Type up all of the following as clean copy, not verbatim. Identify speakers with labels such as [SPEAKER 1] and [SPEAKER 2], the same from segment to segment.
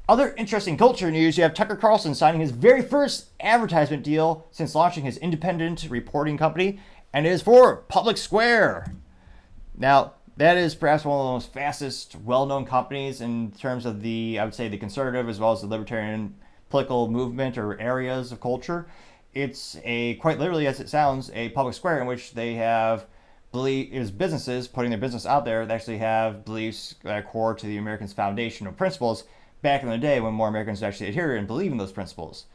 [SPEAKER 1] Other interesting culture news, you have Tucker Carlson signing his very first advertisement deal since launching his independent reporting company, and it is for Public Square. Now, that is perhaps one of the most fastest, well-known companies in terms of the, I would say, the conservative as well as the libertarian political movement or areas of culture. It's a, quite literally as it sounds, a public square in which they have is businesses putting their business out there that actually have beliefs that are core to the Americans' foundational principles back in the day when more Americans actually adhere and believe in those principles.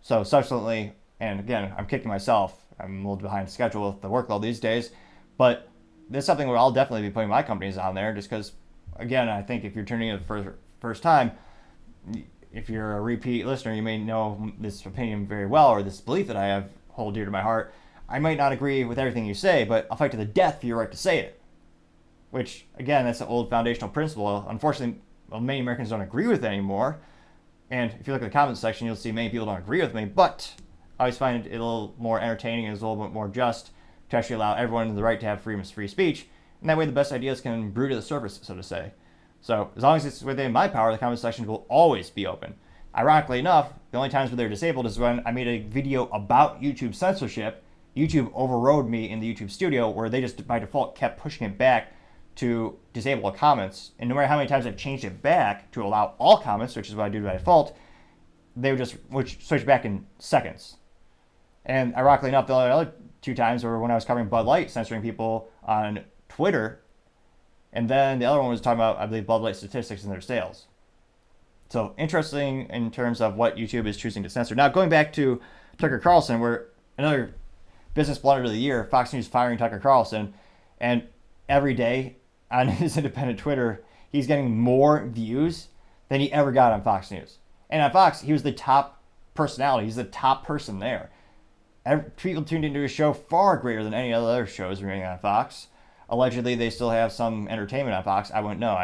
[SPEAKER 1] So subsequently, and again, I'm kicking myself. I'm a little behind schedule with the workload these days, but this is something where I'll definitely be putting my companies on there just because, again, I think if you're tuning in for the first time, if you're a repeat listener, you may know this opinion very well or this belief that I have hold dear to my heart. I might not agree with everything you say, but I'll fight to the death for your right to say it. Which, again, that's an old foundational principle. Unfortunately, many Americans don't agree with it anymore. And if you look at the comments section, you'll see many people don't agree with me, but I always find it a little more entertaining and it's a little bit more just to actually allow everyone the right to have freedom of free speech. And that way the best ideas can brew to the surface, so to say. So as long as it's within my power, the comment section will always be open. Ironically enough, the only times where they're disabled is when I made a video about YouTube censorship. YouTube overrode me in the YouTube studio where they just by default kept pushing it back to disable comments. And no matter how many times I've changed it back to allow all comments, which is what I do by default, they would just switch back in seconds. And ironically enough, the other two times were when I was covering Bud Light censoring people on Twitter. And then the other one was talking about, I believe, Bud Light statistics and their sales. So interesting in terms of what YouTube is choosing to censor. Now, going back to Tucker Carlson, where another business blunder of the year, Fox News firing Tucker Carlson, and every day on his independent Twitter, he's getting more views than he ever got on Fox News. And on Fox, he was the top personality. He's the top person there. People tuned into his show far greater than any other shows running on Fox. Allegedly, they still have some entertainment on Fox. I wouldn't know.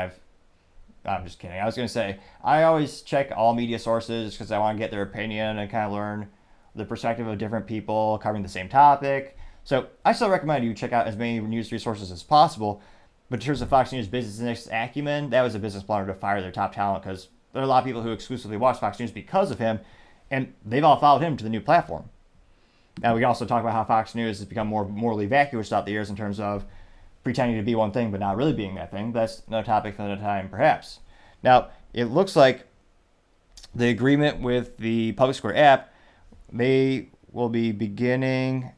[SPEAKER 1] I'm just kidding. I was going to say, I always check all media sources because I want to get their opinion and kind of learn the perspective of different people covering the same topic. So I still recommend you check out as many news resources as possible. But in terms of Fox News business acumen, that was a business blunder to fire their top talent because there are a lot of people who exclusively watch Fox News because of him, and they've all followed him to the new platform. Now, we can also talk about how Fox News has become more morally vacuous throughout the years in terms of pretending to be one thing but not really being that thing. That's another topic for another time, perhaps. Now, it looks like the agreement with the Public Square app, they will be beginning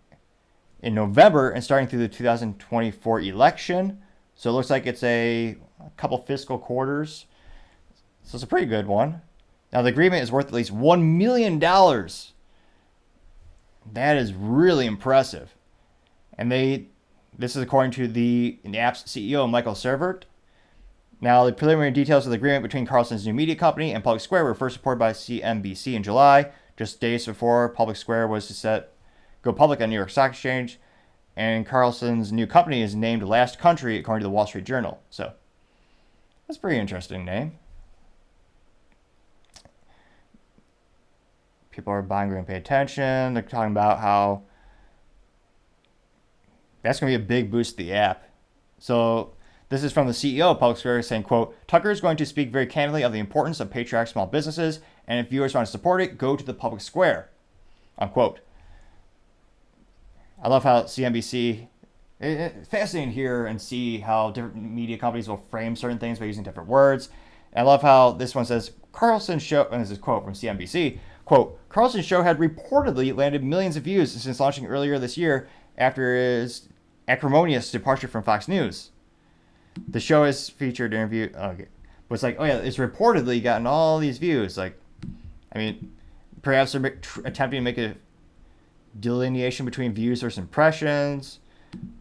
[SPEAKER 1] in November and starting through the 2024 election. So it looks like it's a couple fiscal quarters. So it's a pretty good one. Now, the agreement is worth at least $1 million. That is really impressive. And this is according to the app's CEO, Michael Servert. Now, the preliminary details of the agreement between Carlson's new media company and Public Square were first reported by CNBC in July, just days before Public Square was to go public on New York Stock Exchange. And Carlson's new company is named Last Country, according to the Wall Street Journal. So, that's a pretty interesting name. People are buying, going to pay attention. They're talking about how that's going to be a big boost to the app. So this is from the CEO of Public Square saying, quote, Tucker is going to speak very candidly of the importance of patriotic small businesses, and if viewers want to support it, go to the Public Square, unquote. I love how CNBC, it's fascinating to hear and see how different media companies will frame certain things by using different words. And I love how this one says, Carlson's show, and this is a quote from CNBC, quote, Carlson's show had reportedly landed millions of views since launching earlier this year after his acrimonious departure from Fox News. The show has featured interview. Okay. But it's like, oh yeah, it's reportedly gotten all these views. Like, I mean, perhaps they're attempting to make a delineation between views versus impressions,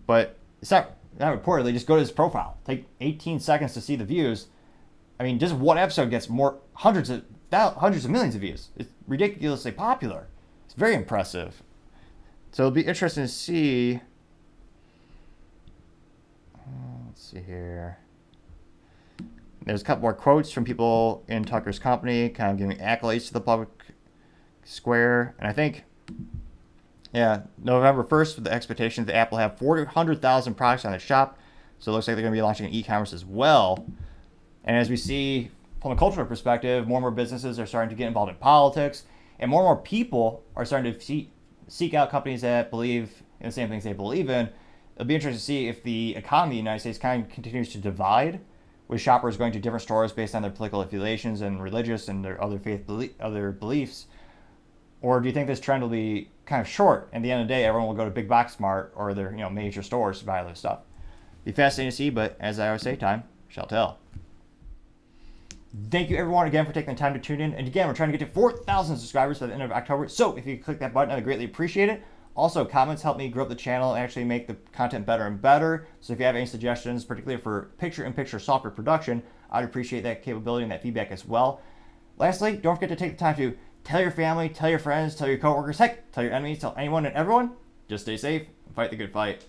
[SPEAKER 1] but it's not reportedly. Just go to his profile. Take 18 seconds to see the views. I mean, just one episode gets hundreds of millions of views. It's ridiculously popular. It's very impressive. So it'll be interesting to see. Let's see here. There's a couple more quotes from people in Tucker's company, kind of giving accolades to the Public Square. And I think, yeah, November 1st, with the expectation that Apple have 400,000 products on its shop. So it looks like they're going to be launching an e-commerce as well. And as we see from a cultural perspective, more and more businesses are starting to get involved in politics, and more people are starting to seek out companies that believe in the same things they believe in. It'll be interesting to see if the economy in the United States kind of continues to divide, with shoppers going to different stores based on their political affiliations and religious and their other other beliefs. Or do you think this trend will be kind of short? And at the end of the day, everyone will go to big box mart or their major stores to buy all this stuff. Be fascinating to see, but as I always say, time shall tell. Thank you everyone again for taking the time to tune in. And again, we're trying to get to 4,000 subscribers by the end of October. So if you click that button, I would greatly appreciate it. Also, comments help me grow up the channel and actually make the content better and better. So if you have any suggestions, particularly for picture-in-picture software production, I'd appreciate that capability and that feedback as well. Lastly, don't forget to take the time to tell your family, tell your friends, tell your coworkers, heck, tell your enemies, tell anyone and everyone. Just stay safe and fight the good fight.